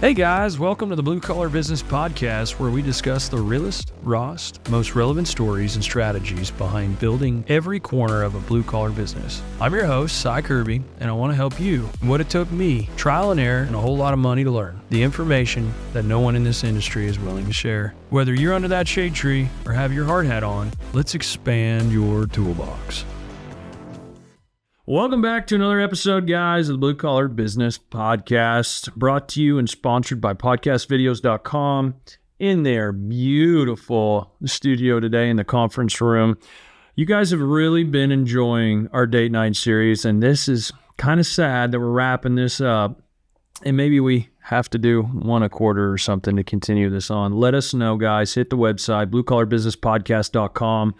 Hey guys, welcome to the Blue Collar Business Podcast, where we discuss the realest, rawest, most relevant stories and strategies behind building every corner of a blue collar business. I'm your host, Sy Kirby, and I want to help you. What it took me, trial and error, and a whole lot of money to learn. The information that no one in this industry is willing to share. Whether you're under that shade tree or have your hard hat on, let's expand your toolbox. Welcome back to another episode, guys, of the Blue Collar Business Podcast, brought to you and sponsored by podcastvideos.com. In their beautiful studio today in the conference room. You guys have really been enjoying our date night series, and this is kind of sad that we're wrapping this up, and maybe we have to do one a quarter or something to continue this on. Let us know, guys. Hit the website, bluecollarbusinesspodcast.com.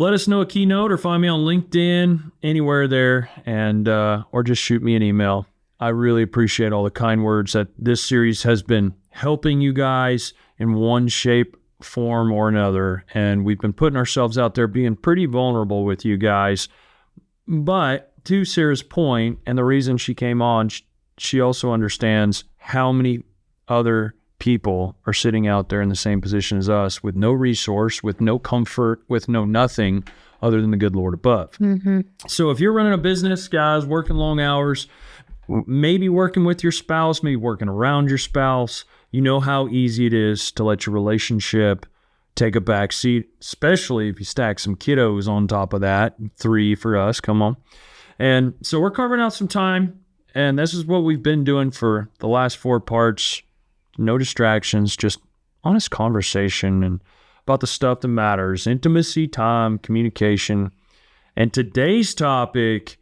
Let us know a keynote or find me on LinkedIn, anywhere there, and or just shoot me an email. I really appreciate all the kind words that this series has been helping you guys in one shape, form, or another. And we've been putting ourselves out there, being pretty vulnerable with you guys. But to Sarah's point, and the reason she came on, she also understands how many other people are sitting out there in the same position as us with no resource, with no comfort, with no nothing other than the good Lord above. Mm-hmm. So if you're running a business, guys, working long hours, maybe working with your spouse, maybe working around your spouse, you know how easy it is to let your relationship take a back seat, especially if you stack some kiddos on top of that. 3 for us, come on. And so we're carving out some time, and this is what we've been doing for the last 4 parts. No distractions, just honest conversation and about the stuff that matters. Intimacy, time, communication. And today's topic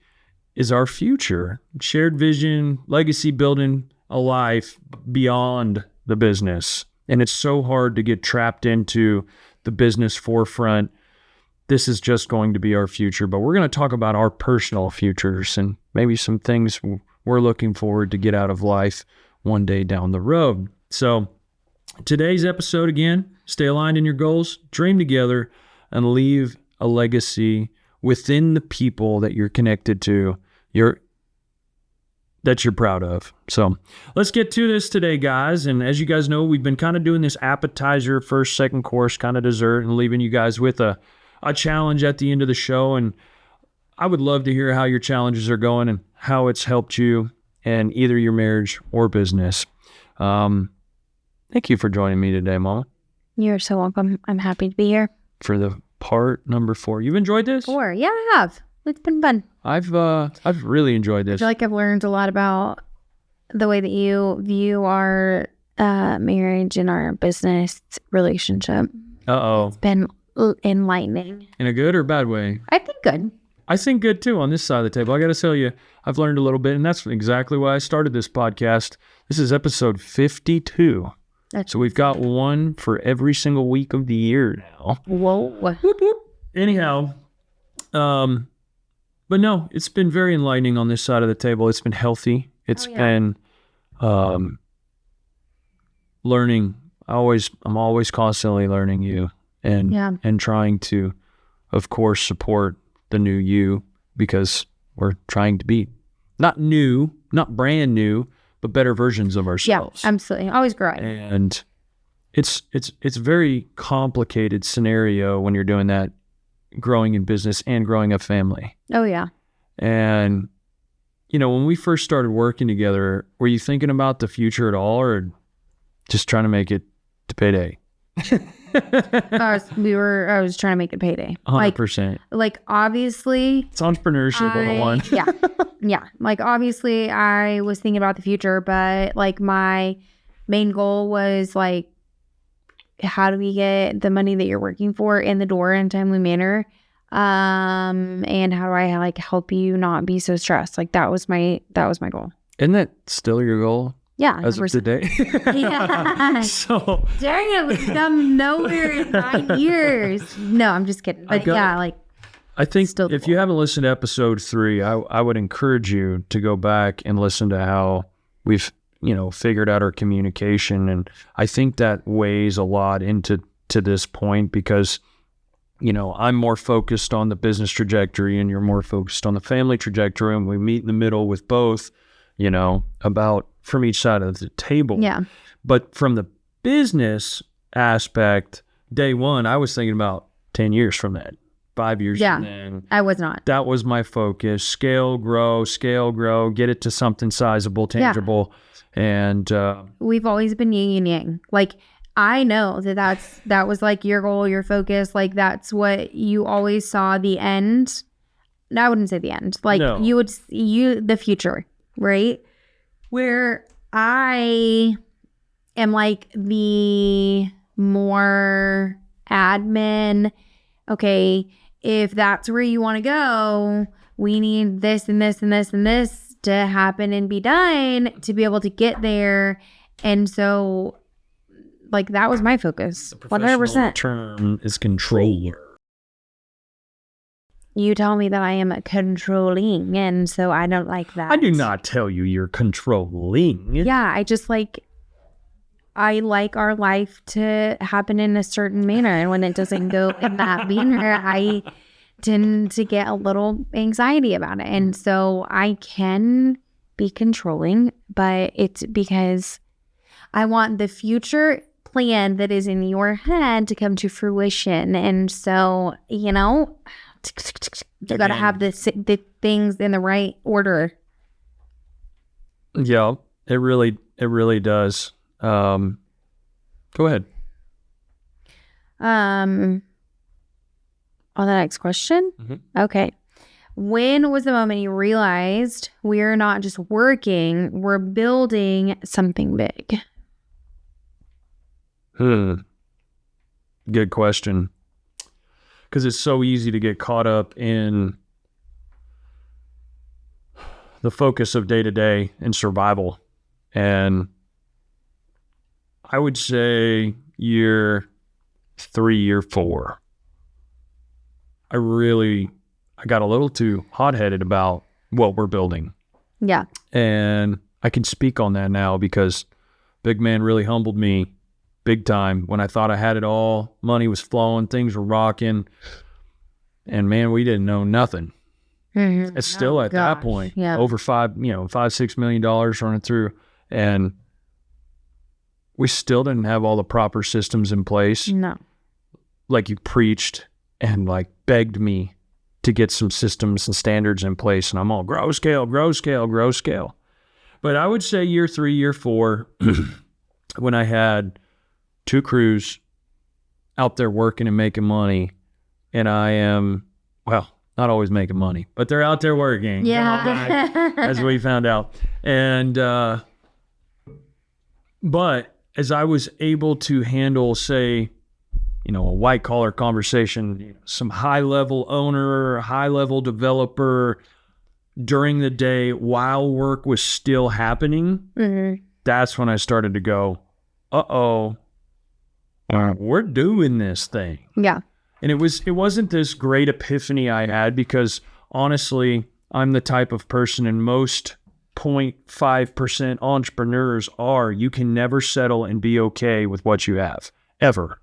is our future. Shared vision, legacy building a life beyond the business. And it's so hard to get trapped into the business forefront. This is just going to be our future. But we're going to talk about our personal futures and maybe some things we're looking forward to get out of life one day down the road. So today's episode, again, stay aligned in your goals, dream together, and leave a legacy within the people that you're connected to, that you're proud of. So let's get to this today, guys. And as you guys know, we've been kind of doing this appetizer, first, second course, kind of dessert, and leaving you guys with a challenge at the end of the show. And I would love to hear how your challenges are going and how it's helped you in either your marriage or business. Thank you for joining me today, Mama. You're so welcome. I'm happy to be here. For the part number 4. You've enjoyed this? 4. Yeah, I have. It's been fun. I've really enjoyed this. I feel like I've learned a lot about the way that you view our marriage and our business relationship. Uh-oh. It's been enlightening. In a good or bad way? I think good. I think good too on this side of the table. I got to tell you, I've learned a little bit, and that's exactly why I started this podcast. This is episode 52. So we've got one for every single week of the year now. Whoa. Whoop, whoop. Anyhow, but no, it's been very enlightening on this side of the table. It's been healthy. It's been learning. I'm always constantly learning you and trying to, of course, support the new you, because we're trying to be not new, not brand new, but better versions of ourselves. Yeah, absolutely. Always growing. And it's a very complicated scenario when you're doing that, growing in business and growing a family. Oh, yeah. And, when we first started working together, were you thinking about the future at all, or just trying to make it to payday? I was trying to make it payday. 100%. Like obviously. It's entrepreneurship 101. Yeah. Yeah. Like obviously I was thinking about the future, but like my main goal was like, how do we get the money that you're working for in the door in a timely manner? And how do I like help you not be so stressed? Like that was my goal. Isn't that still your goal? Yeah. As of today? Yeah. So. Dang it, we've come nowhere in 9 years. No, I'm just kidding. But I think if you haven't listened to episode 3, I would encourage you to go back and listen to how we've, figured out our communication. And I think that weighs a lot into this point, because, I'm more focused on the business trajectory and you're more focused on the family trajectory, and we meet in the middle with both. about from each side of the table. Yeah. But from the business aspect, day one, I was thinking about 10 years from that, 5 years from then. I was not. That was my focus. Scale, grow, get it to something sizable, tangible. And we've always been yin and yang. Like, I know that was like your goal, your focus. Like, that's what you always saw the end. No, I wouldn't say the end. Like, No. the future, right? Where I am like the more admin. Okay, if that's where you want to go, we need this and this and this and this to happen and be done to be able to get there. And so, like, that was my focus. the professional 100%. term is controller. You tell me that I am controlling, and so I don't like that. I do not tell you you're controlling. Yeah, I like our life to happen in a certain manner. And when it doesn't go in that manner, I tend to get a little anxiety about it. And so I can be controlling, but it's because I want the future plan that is in your head to come to fruition. And so, you got to have the things in the right order. Yeah, it really does. Go ahead. On the next question. Mm-hmm. Okay. When was the moment you realized we're not just working, we're building something big? Good question. Because it's so easy to get caught up in the focus of day-to-day and survival. And I would say year 3, year 4. I got a little too hot-headed about what we're building. Yeah. And I can speak on that now because big man really humbled me big time when I thought I had it all. Money was flowing, things were rocking. And man, we didn't know nothing. Mm-hmm. It's still at that point, over $5-6 million running through. And we still didn't have all the proper systems in place. No. Like you preached and like begged me to get some systems and standards in place. And I'm all grow scale. But I would say year 3, year 4, when I had 2 crews out there working and making money, and I am, well, not always making money, but they're out there working. Yeah. As we found out. And, but as I was able to handle, say, a white collar conversation, some high level owner, high level developer during the day while work was still happening, that's when I started to go, we're doing this thing. Yeah. And it wasn't this great epiphany I had because honestly, I'm the type of person, and most 0.5% entrepreneurs are, you can never settle and be okay with what you have, ever.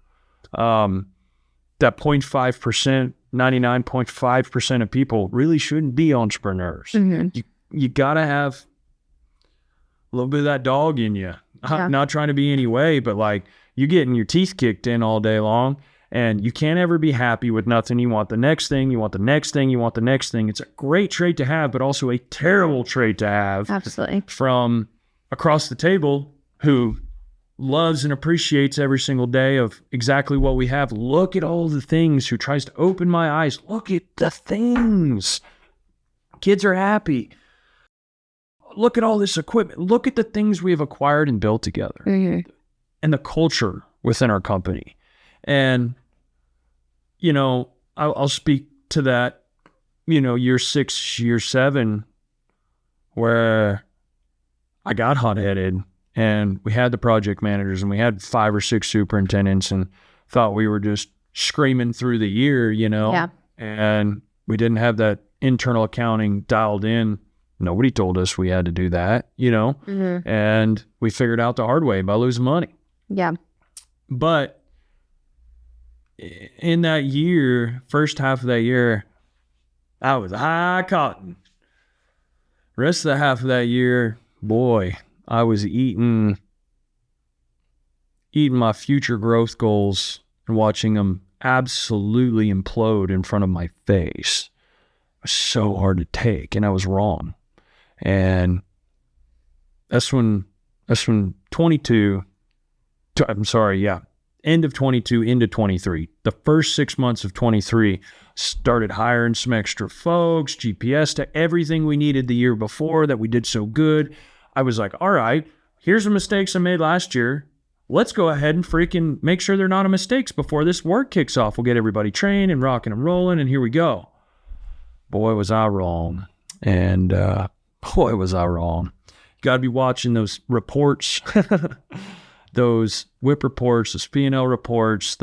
That 0.5%, 99.5% of people really shouldn't be entrepreneurs. Mm-hmm. You got to have a little bit of that dog in you. Yeah. Not trying to be any way, but like you getting your teeth kicked in all day long, and you can't ever be happy with nothing. You want the next thing, you want the next thing, you want the next thing. It's a great trait to have, but also a terrible trait to have. Absolutely. From across the table who loves and appreciates every single day of exactly what we have. Look at all the things, who tries to open my eyes. Look at the things. Kids are happy. Look at all this equipment. Look at the things we have acquired and built together. Mm-hmm. And the culture within our company. And, I'll speak to that, year 6, year 7, where I got hot-headed, and we had the project managers, and we had 5 or 6 superintendents, and thought we were just screaming through the year, Yeah. And we didn't have that internal accounting dialed in. Nobody told us we had to do that, Mm-hmm. and we figured out the hard way by losing money. Yeah. But in that year, first half of that year, I was high cotton. Rest of the half of that year, boy, I was eating my future growth goals and watching them absolutely implode in front of my face. It was so hard to take, and I was wrong. And that's when end of 22 into 23. The first 6 months of 23, started hiring some extra folks, GPS to everything we needed the year before that we did so good. I was like, all right, here's the mistakes I made last year. Let's go ahead and freaking make sure they're not mistakes before this work kicks off. We'll get everybody trained and rocking and rolling, and here we go. Boy, was I wrong. And boy, was I wrong. Got to be watching those reports, those WIP reports, those P&L reports,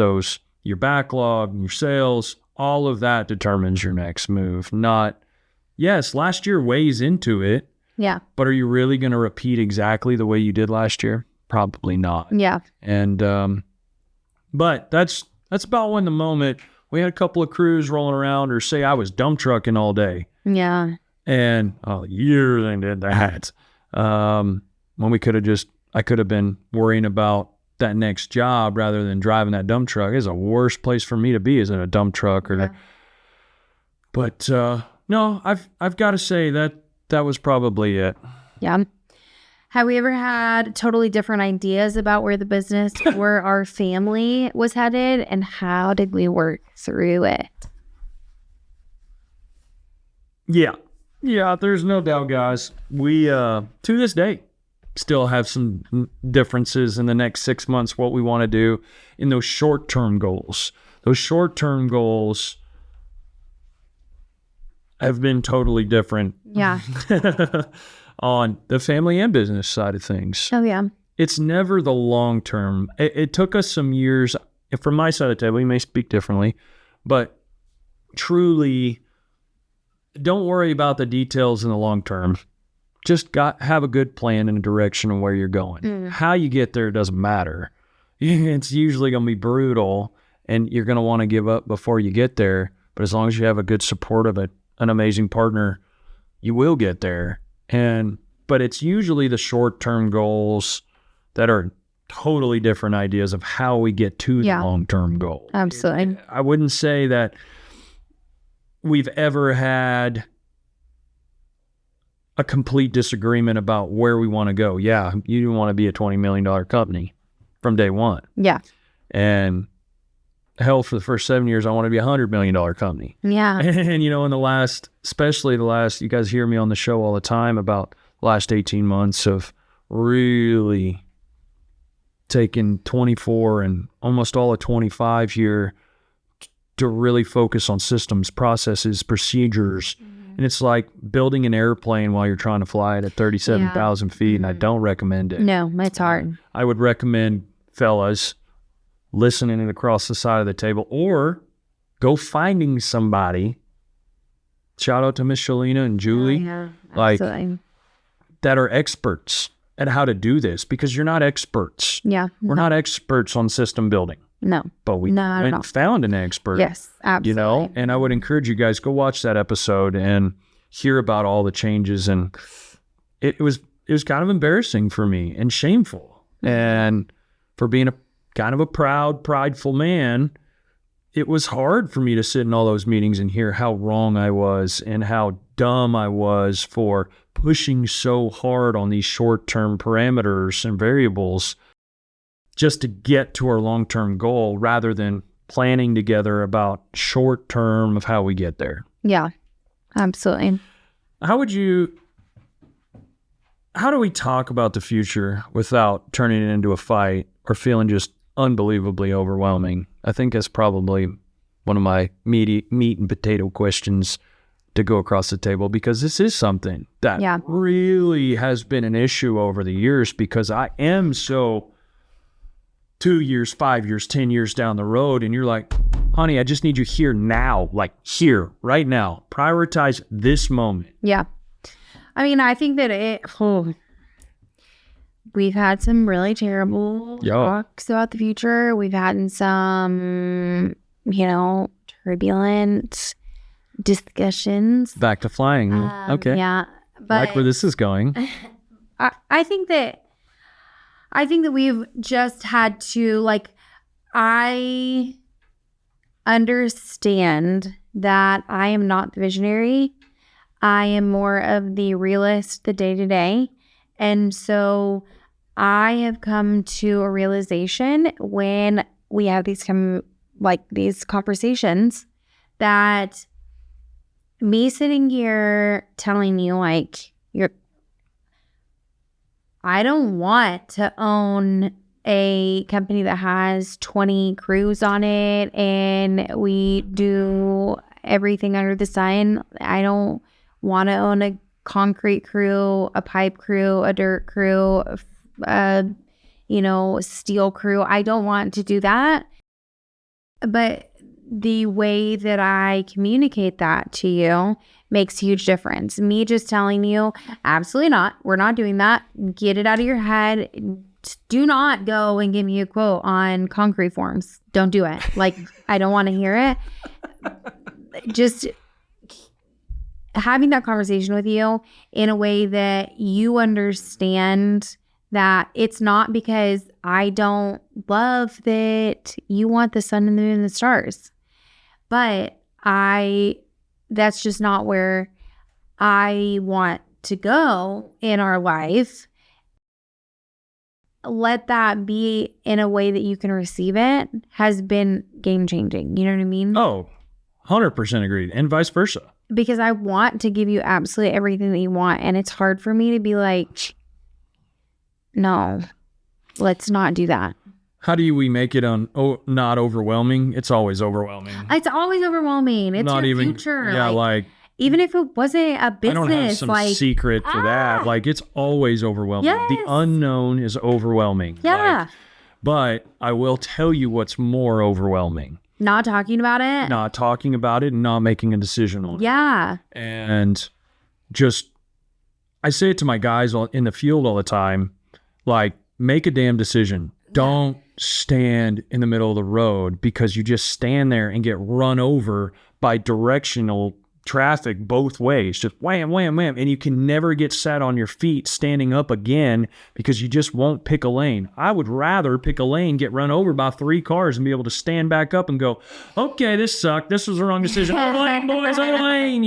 your backlog, your sales. All of that determines your next move. Not, yes, last year weighs into it. Yeah. But are you really going to repeat exactly the way you did last year? Probably not. Yeah. And, but that's about when the moment we had a couple of crews rolling around, or say I was dump trucking all day. Yeah. And years I did that. When I could have been worrying about that next job rather than driving that dump truck. It's a worse place for me to be, is in a dump truck But no, I've got to say that was probably it. Yeah. Have we ever had totally different ideas about where the business or our family was headed, and how did we work through it? Yeah, there's no doubt, guys. We, to this day, still have some differences in the next 6 months, what we want to do in those short-term goals. Those short-term goals have been totally different. Yeah. On the family and business side of things. Oh, yeah. It's never the long term. It took us some years. From my side of the table, we may speak differently, but truly, don't worry about the details in the long term. Just have a good plan and a direction of where you're going. How you get there doesn't matter. It's usually going to be brutal, and you're going to want to give up before you get there. But as long as you have a good support of an amazing partner, you will get there. But it's usually the short-term goals that are totally different ideas of how we get to the long-term goal. Absolutely. I wouldn't say that we've ever had a complete disagreement about where we want to go. Yeah, you want to be a $20 million company from day one. Yeah. And hell, for the first 7 years, I want to be a $100 million company. Yeah. And, in especially the last, you guys hear me on the show all the time about the last 18 months of really taking 24 and almost all of 25 here to really focus on systems, processes, procedures. And it's like building an airplane while you're trying to fly it at 37,000 feet, and I don't recommend it. No, it's hard. I would recommend, fellas, listening across the side of the table, or go finding somebody. Shout out to Miss Shalina and Julie, that are experts at how to do this, because you're not experts. Yeah. We're not experts on system building. No. But we found an expert. Yes, absolutely. And I would encourage you guys, go watch that episode and hear about all the changes. And it was kind of embarrassing for me and shameful. And for being a kind of a prideful man, it was hard for me to sit in all those meetings and hear how wrong I was and how dumb I was for pushing so hard on these short-term parameters and variables just to get to our long-term goal, rather than planning together about short-term of how we get there. Yeah, absolutely. How do we talk about the future without turning it into a fight or feeling just unbelievably overwhelming? I think that's probably one of my meat and potato questions to go across the table, because this is something that really has been an issue over the years, because I am so 2 years, 5 years, 10 years down the road, and you're like, honey, I just need you here now, like here, right now. Prioritize this moment. Yeah. I mean, I think that we've had some really terrible talks about the future. We've had some, turbulent discussions. Back to flying. Okay. Yeah. But like where this is going. I think that we've just had to, like, I understand that I am not the visionary. I am more of the realist, the day-to-day. And so I have come to a realization when we have these conversations that me sitting here telling you, like, I don't want to own a company that has 20 crews on it and we do everything under the sun. I don't want to own a concrete crew, a pipe crew, a dirt crew, steel crew. I don't want to do that. But the way that I communicate that to you makes a huge difference. Me just telling you, absolutely not. We're not doing that. Get it out of your head. Do not go and give me a quote on concrete forms. Don't do it. Like, I don't want to hear it. Just having that conversation with you in a way that you understand that it's not because I don't love that you want the sun and the moon and the stars, but that's just not where I want to go in our life. Let that be in a way that you can receive it has been game changing. You know what I mean? Oh, 100% agreed. And vice versa. Because I want to give you absolutely everything that you want. And it's hard for me to be like, no, let's not do that. How do we make it not overwhelming? It's always overwhelming. It's always overwhelming. It's not your even, future. Yeah, like even if it wasn't a business, I don't have some secret for that. Like, it's always overwhelming. Yes. The unknown is overwhelming. Yeah. But I will tell you what's more overwhelming. Not talking about it. Not talking about it and not making a decision on it. Yeah. And just, I say it to my guys in the field all the time, like, make a damn decision. Don't stand in the middle of the road because you just stand there and get run over by directional traffic both ways. Just wham, wham, wham. And you can never get sat on your feet standing up again because you just won't pick a lane. I would rather pick a lane, get run over by 3 cars and be able to stand back up and go, okay, this sucked. This was the wrong decision. Lane, boys, lane,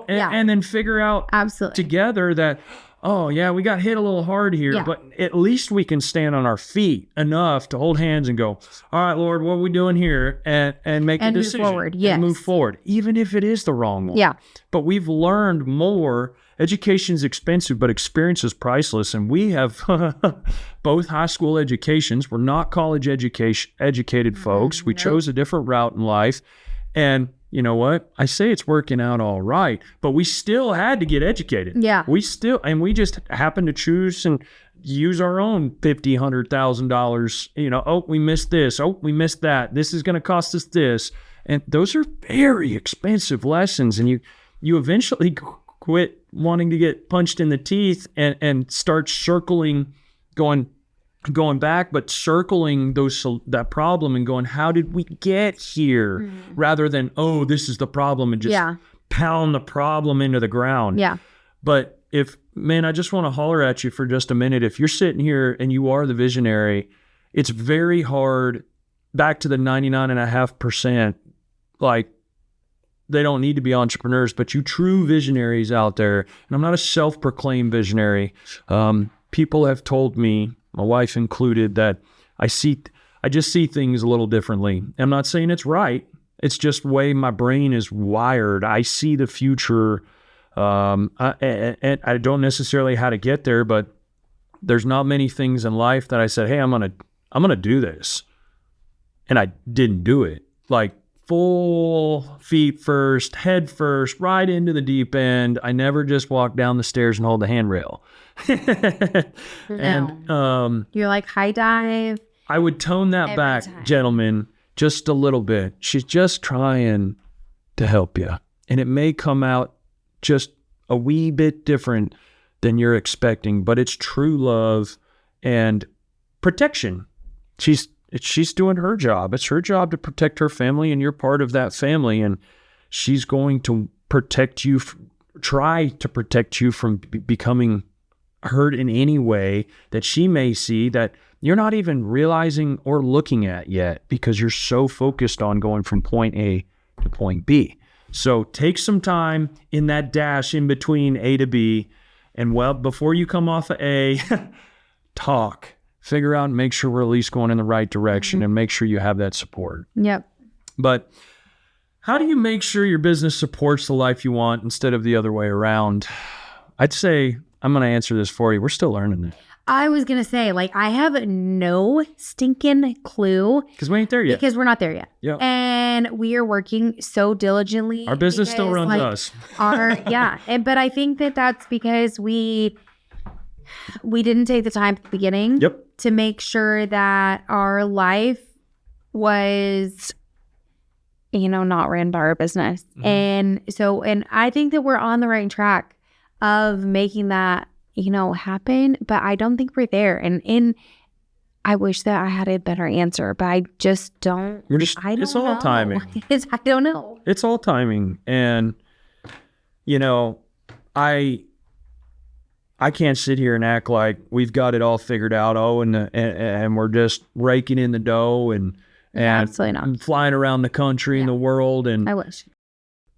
and then figure out absolutely together that, oh, yeah, we got hit a little hard here, but at least we can stand on our feet enough to hold hands and go, all right, Lord, what are we doing here? And make a decision. Move forward, yes. And move forward, even if it is the wrong one. Yeah. But we've learned more. Education's expensive, but experience is priceless. And we have both high school educations. We're not college educated folks. We chose a different route in life. And you know what? I say it's working out all right, but we still had to get educated. Yeah. We just happened to choose and use our own $50,000, $100,000. Oh, we missed this. Oh, we missed that. This is going to cost us this. And those are very expensive lessons. And you eventually quit wanting to get punched in the teeth and start circling, going back, but circling that problem and going, how did we get here? Rather than, oh, this is the problem, and just pound the problem into the ground. Yeah. But I just want to holler at you for just a minute. If you're sitting here and you are the visionary, it's very hard, back to the 99.5%, like, they don't need to be entrepreneurs, but you true visionaries out there, and I'm not a self-proclaimed visionary. People have told me, my wife included, that I just see things a little differently. I'm not saying it's right. It's just the way my brain is wired. I see the future. I don't necessarily how to get there, but there's not many things in life that I said, hey, I'm gonna do this, and I didn't do it. Like, full feet first, head first, right into the deep end. I never just walk down the stairs and hold the handrail. And you're like, high dive. I would tone that back, gentlemen, just a little bit. She's just trying to help you, and it may come out just a wee bit different than you're expecting, but it's true love and protection. She's doing her job. It's her job to protect her family, and you're part of that family, and she's going to protect you, try to protect you from becoming hurt in any way that she may see that you're not even realizing or looking at yet because you're so focused on going from point A to point B. So take some time in that dash in between A to B, and before you come off of A, talk, figure out and make sure we're at least going in the right direction and make sure you have that support. Yep. But how do you make sure your business supports the life you want instead of the other way around? I'd say I'm going to answer this for you. We're still learning it. I was going to say, like, I have no stinking clue. Because we ain't there yet. Because we're not there yet. Yeah. And we are working so diligently. Our business still runs us. But I think that that's because we didn't take the time at the beginning to make sure that our life was, not ran by our business. And I think that we're on the right track of making that happen, but I don't think we're there. And I wish that I had a better answer, but I just don't. It's all timing. I don't know. It's all timing. And, I can't sit here and act like we've got it all figured out. And we're just raking in the dough and absolutely not. Flying around the country and the world. And I wish.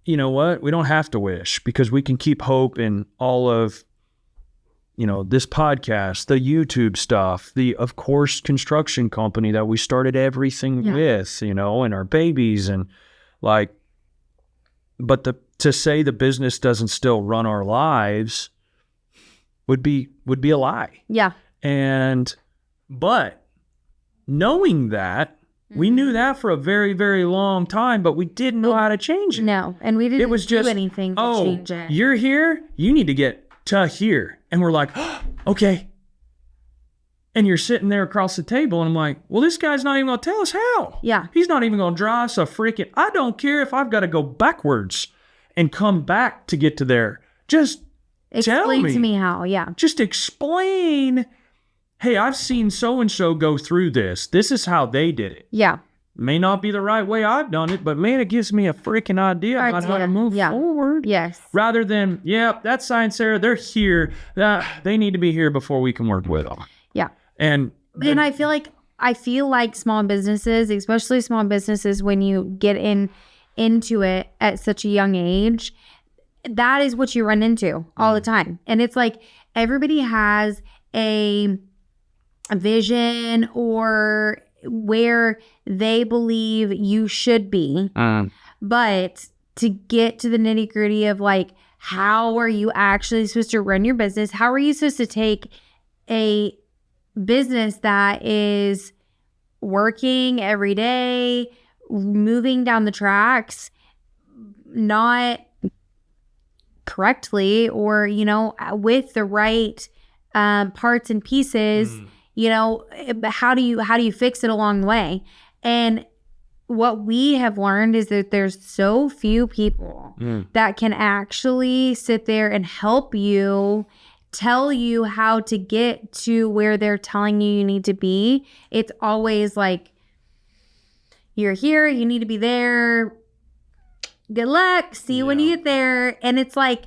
You know what? We don't have to wish, because we can keep hope in all of, this podcast, the YouTube stuff, the, of course, construction company that we started everything with, and our babies and but to say the business doesn't still run our lives would be a lie. Yeah. But knowing that, we knew that for a very, very long time, but we didn't know how to change it. No, and we didn't do anything to change it. You're here, you need to get to here. And we're like, okay. And you're sitting there across the table, and I'm like, well, this guy's not even going to tell us how. Yeah. He's not even going to draw us a freaking, I don't care if I've got to go backwards and come back to get to there. Just explain to me how, Just explain, hey, I've seen so-and-so go through this. This is how they did it. Yeah. May not be the right way I've done it, but man, it gives me a freaking idea about how to move forward. Yes. Rather than, that's Sy and Sara, they're here. They need to be here before we can work with them. Yeah. And I feel like small businesses, especially small businesses, when you get into it at such a young age, that is what you run into all the time. And it's like everybody has a vision or where they believe you should be. But to get to the nitty gritty of like, how are you actually supposed to run your business? How are you supposed to take a business that is working every day, moving down the tracks, not correctly, or, with the right parts and pieces, how do you fix it along the way? And what we have learned is that there's so few people that can actually sit there and help you, tell you how to get to where they're telling you need to be. It's always like, you're here, you need to be there. Good luck. See you when you get there. And it's like,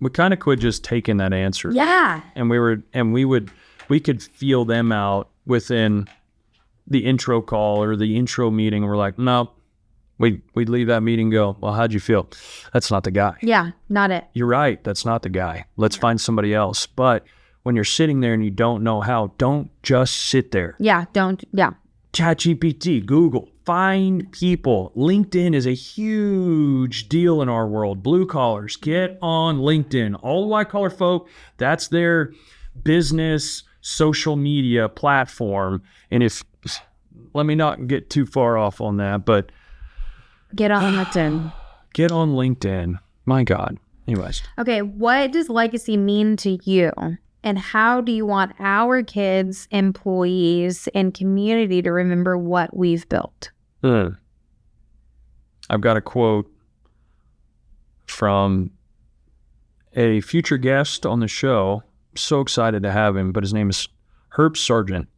we kind of quit just taking that answer. Yeah. And we could feel them out within the intro call or the intro meeting. We're like, no, we'd leave that meeting and go, well, how'd you feel? That's not the guy. Yeah, not it. You're right. That's not the guy. Let's find somebody else. But when you're sitting there and you don't know how, don't just sit there. Yeah, don't. ChatGPT, Google, find people. LinkedIn is a huge deal in our world. Blue collars, get on LinkedIn. All the white collar folk, that's their business social media platform. And let me not get too far off on that, but get on LinkedIn. Get on LinkedIn. My God. Anyways. Okay, what does legacy mean to you? And how do you want our kids, employees, and community to remember what we've built? I've got a quote from a future guest on the show. I'm so excited to have him, but his name is Herb Sargent.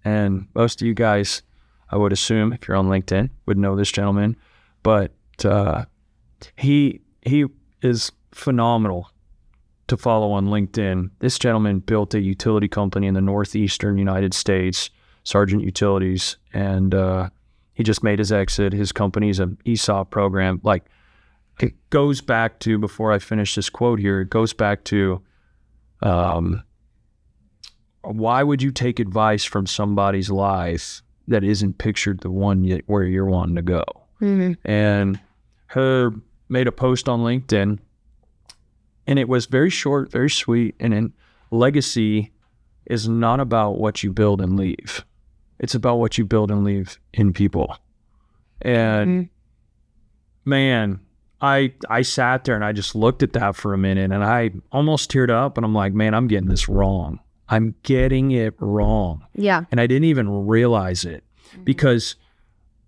And most of you guys, I would assume, if you're on LinkedIn, would know this gentleman. But he is phenomenal to follow on LinkedIn. This gentleman built a utility company in the northeastern United States, Sargent Utilities, and he just made his exit. His company's an ESOP program. Like, it goes back to, before I finish this quote here, it goes back to why would you take advice from somebody's life that isn't pictured the one where you're wanting to go? Mm-hmm. And her made a post on LinkedIn, and it was very short, very sweet. And then legacy is not about what you build and leave. It's about what you build and leave in people. And man, I sat there and I just looked at that for a minute, and I almost teared up, and I'm like, man, I'm getting this wrong. I'm getting it wrong. Yeah. And I didn't even realize it because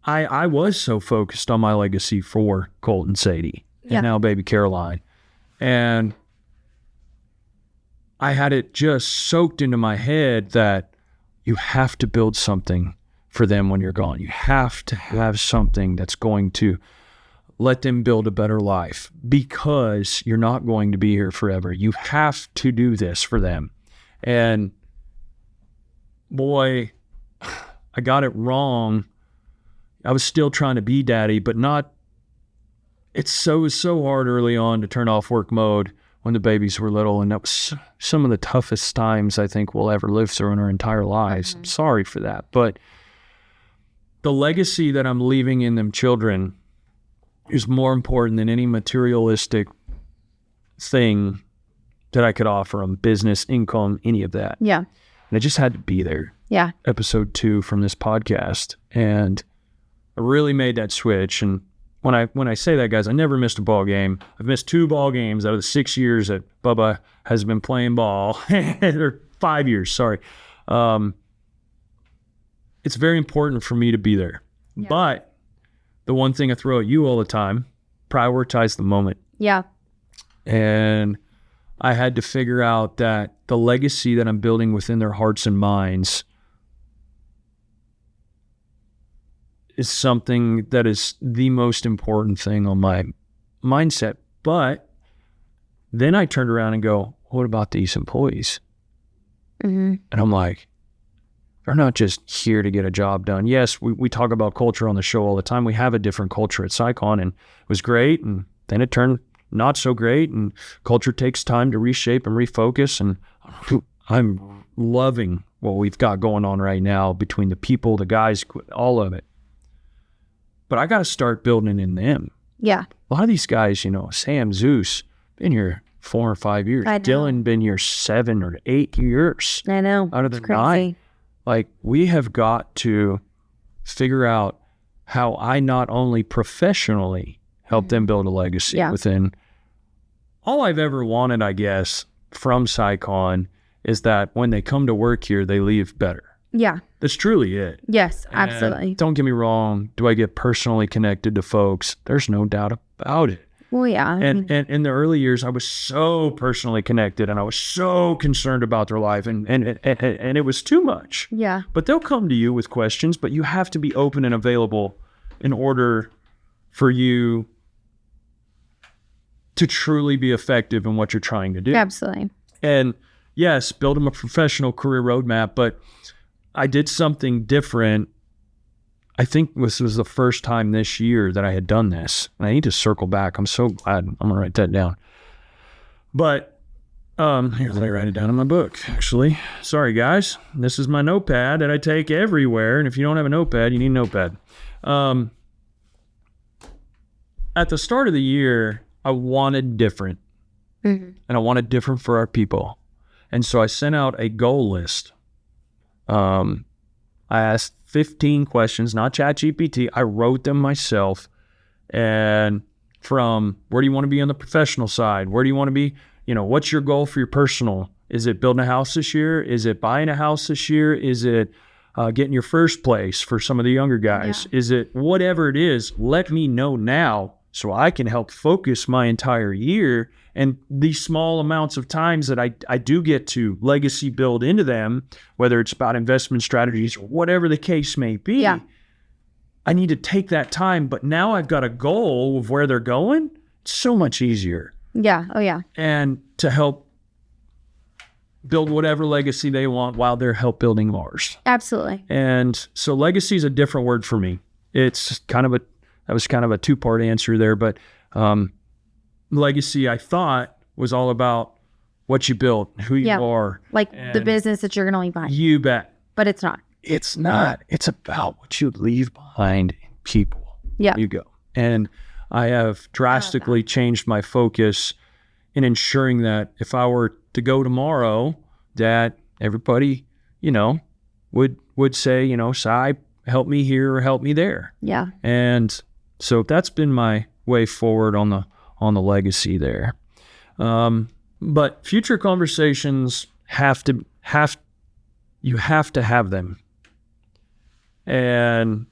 I was so focused on my legacy for Colt and Sadie and now baby Caroline. And I had it just soaked into my head that you have to build something for them when you're gone. You have to have something that's going to let them build a better life, because you're not going to be here forever. You have to do this for them. And boy, I got it wrong. I was still trying to be daddy, but not. It's so hard early on to turn off work mode when the babies were little. And that was some of the toughest times I think we'll ever live through in our entire lives. I'm sorry for that. But the legacy that I'm leaving in them children is more important than any materialistic thing that I could offer them, business, income, any of that. Yeah. And I just had to be there. Yeah. Episode 2 from this podcast. And I really made that switch. And when I say that, guys, I never missed a ball game. I've missed 2 ball games out of the 6 years that Bubba has been playing ball, or 5 years, sorry. It's very important for me to be there. Yeah. But the one thing I throw at you all the time, prioritize the moment. Yeah. And I had to figure out that the legacy that I'm building within their hearts and minds is something that is the most important thing on my mindset. But then I turned around and go, what about these employees? Mm-hmm. And I'm like, they're not just here to get a job done. Yes, we talk about culture on the show all the time. We have a different culture at SciCon, and it was great. And then it turned not so great, and culture takes time to reshape and refocus. And I'm loving what we've got going on right now between the people, the guys, all of it. But I got to start building in them. Yeah. A lot of these guys, Sam, Zeus, been here 4 or 5 years. Dylan been here 7 or 8 years. I know. Out of the 9. Like, we have got to figure out how I not only professionally help them build a legacy within. All I've ever wanted, I guess, from SciCon is that when they come to work here, they leave better. Yeah. That's truly it. Yes, absolutely. And don't get me wrong. Do I get personally connected to folks? There's no doubt about it. Well, yeah. And in the early years, I was so personally connected, and I was so concerned about their life, and it was too much. Yeah. But they'll come to you with questions, but you have to be open and available in order for you to truly be effective in what you're trying to do. Absolutely. And yes, build them a professional career roadmap, but I did something different. I think this was the first time this year that I had done this. And I need to circle back. I'm so glad. I'm going to write that down. But here, let me write it down in my book, actually. Sorry, guys. This is my notepad that I take everywhere. And if you don't have a notepad, you need a notepad. At the start of the year, I wanted different. Mm-hmm. And I wanted different for our people. And so I sent out a goal list. I asked 15 questions, not ChatGPT. I wrote them myself. And from where do you want to be on the professional side? Where do you want to be? What's your goal for your personal? Is it building a house this year? Is it buying a house this year? Is it getting your first place for some of the younger guys? Yeah. Is it whatever it is? Let me know now so I can help focus my entire year. And these small amounts of times that I do get to legacy build into them, whether it's about investment strategies or whatever the case may be, I need to take that time. But now I've got a goal of where they're going. It's so much easier. Yeah. Oh, yeah. And to help build whatever legacy they want while they're help building ours. Absolutely. And so legacy is a different word for me. It's kind of that was kind of a two-part answer there, but legacy I thought was all about what you built, who you are. Like the business that you're going to leave behind. You bet. But it's not. It's not. It's about what you leave behind in people. Yeah. You go. And I have drastically changed my focus in ensuring that if I were to go tomorrow, that everybody, would say, Sy, help me here or help me there. Yeah. And so that's been my way forward on the legacy there. But future conversations you have to have them. And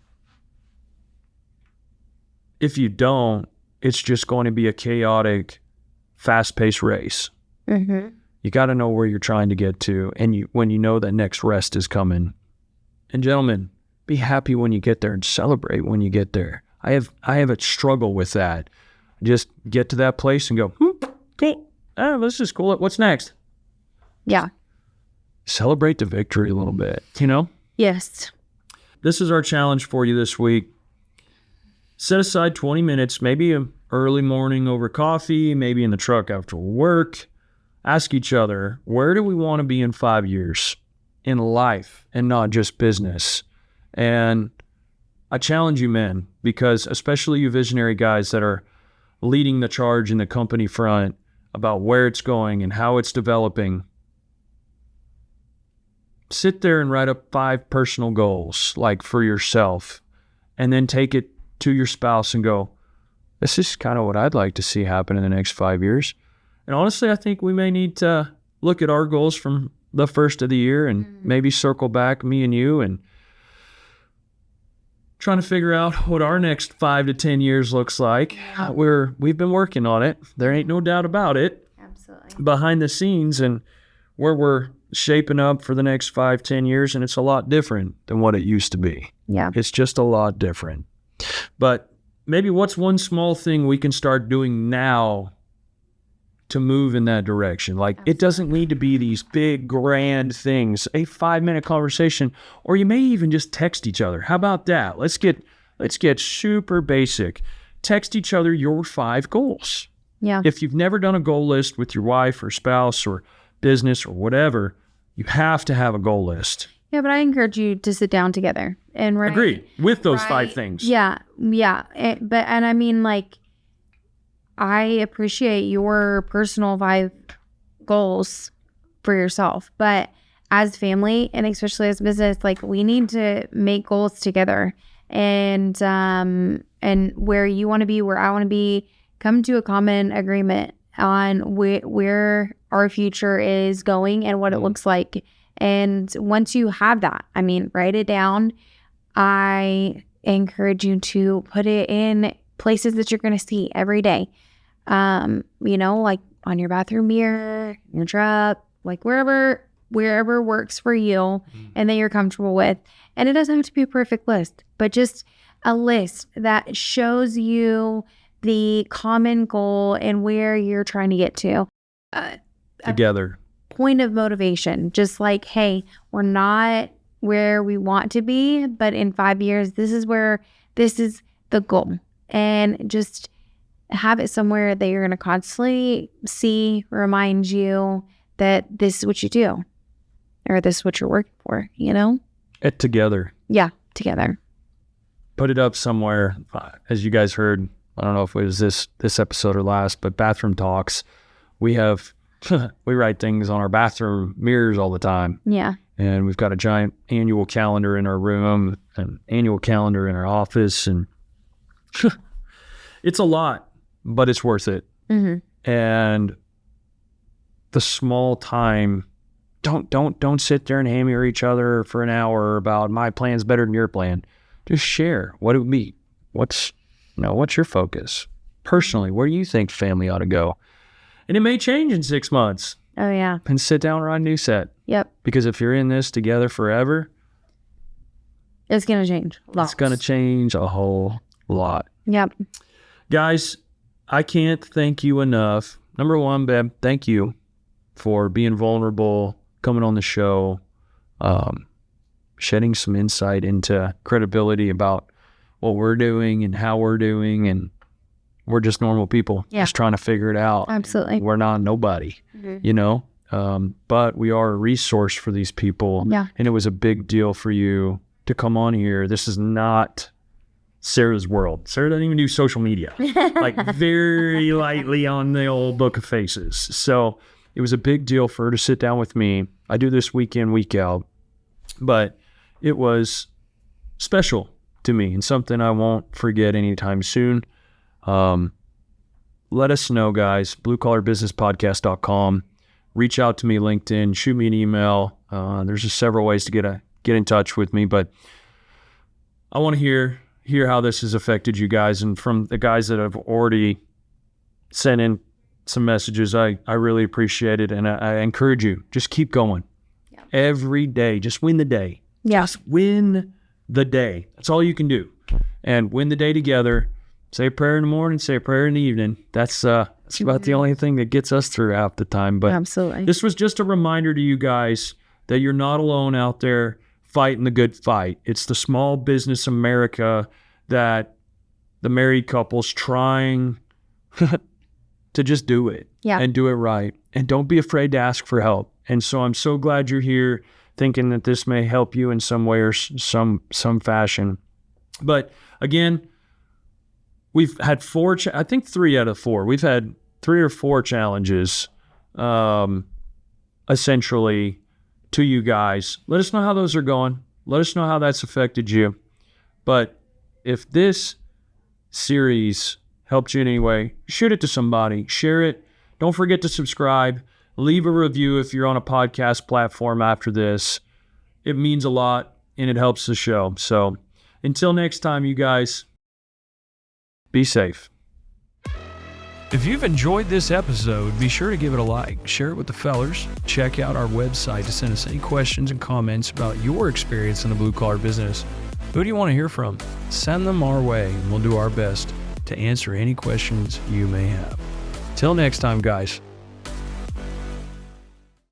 if you don't, it's just going to be a chaotic, fast-paced race. Mm-hmm. You got to know where you're trying to get to, and when you know that next rest is coming. And gentlemen, be happy when you get there and celebrate when you get there. I have a struggle with that. Just get to that place and go, cool. Oh, this is cool. What's next? Yeah. Celebrate the victory a little bit, Yes. This is our challenge for you this week. Set aside 20 minutes, maybe an early morning over coffee, maybe in the truck after work. Ask each other, where do we want to be in 5 years in life and not just business? And I challenge you, men, because especially you visionary guys that are leading the charge in the company front about where it's going and how it's developing. Sit there and write up 5 personal goals, like for yourself, and then take it to your spouse and go, this is kind of what I'd like to see happen in the next 5 years. And honestly, I think we may need to look at our goals from the first of the year and maybe circle back, me and you, and trying to figure out what our next 5 to 10 years looks like. We've been working on it. There ain't no doubt about it. Absolutely. Behind the scenes, and where we're shaping up for the next 5, 10 years, and it's a lot different than what it used to be. Yeah. It's just a lot different. But maybe what's one small thing we can start doing now to move in that direction? Like, it doesn't need to be these big, grand things. A 5-minute conversation, or you may even just text each other. How about that? Let's get super basic. Text each other your 5 goals. Yeah. If you've never done a goal list with your wife or spouse or business or whatever, you have to have a goal list. Yeah, but I encourage you to sit down together and write. Agree with those 5 things. Yeah. And I mean, like, I appreciate your personal 5 goals for yourself, but as family and especially as business, like, we need to make goals together, and where you want to be, where I want to be, come to a common agreement on where our future is going and what it looks like. And once you have that, write it down. I encourage you to put it in places that you're going to see every day. Like on your bathroom mirror, your truck, like wherever works for you and that you're comfortable with. And it doesn't have to be a perfect list, but just a list that shows you the common goal and where you're trying to get to. Together. Point of motivation, just like, hey, we're not where we want to be, but in 5 years, this is the goal. And just have it somewhere that you're going to constantly see, remind you that this is what you do, or this is what you're working for, It together. Yeah, together. Put it up somewhere. As you guys heard, I don't know if it was this episode or last, but bathroom talks. We write things on our bathroom mirrors all the time. Yeah. And we've got a giant annual calendar in our room, an annual calendar in our office, and it's a lot, but it's worth it. Mm-hmm. And the small time, don't sit there and hammer each other for an hour about my plan's better than your plan. Just share what it would be. What's your focus personally? Where do you think family ought to go? And it may change in 6 months. Oh, yeah. And sit down and write a new set. Yep. Because if you're in this together forever, it's going to change. It's going to change a whole lot. Yep. Guys, I can't thank you enough. Number one, babe, thank you for being vulnerable coming on the show, shedding some insight into credibility about what we're doing and how we're doing. And we're just normal people just trying to figure it out. Absolutely. We're not nobody, you know, but we are a resource for these people. Yeah. And it was a big deal for you to come on here. This is not Sarah's world. Sarah doesn't even do social media, like very lightly on the old book of faces. So it was a big deal for her to sit down with me. I do this week in, week out, but it was special to me and something I won't forget anytime soon. Let us know, guys. bluecollarbusinesspodcast.com. Reach out to me, LinkedIn, shoot me an email. There's just several ways to get in touch with me, but I want to hear how this has affected you guys. And from the guys that have already sent in some messages, I really appreciate it. And I encourage you, just keep going every day. Just win the day. Yes. Win the day. That's all you can do. And win the day together. Say a prayer in the morning, say a prayer in the evening. That's about the only thing that gets us through half the time. But absolutely, this was just a reminder to you guys that you're not alone out there fighting the good fight. It's the small business America that the married couple's trying to just do it and do it right. And don't be afraid to ask for help. And so I'm so glad you're here, thinking that this may help you in some way or some fashion. But again, we've had I think 3 out of 4. We've had 3 or 4 challenges, essentially, to you guys. Let us know how those are going. Let us know how that's affected you. But if this series helped you in any way, shoot it to somebody. Share it. Don't forget to subscribe. Leave a review if you're on a podcast platform after this. It means a lot, and it helps the show. So until next time, you guys, be safe. If you've enjoyed this episode, be sure to give it a like, share it with the fellers, check out our website to send us any questions and comments about your experience in the blue collar business. Who do you want to hear from? Send them our way, and we'll do our best to answer any questions you may have. Till next time, guys.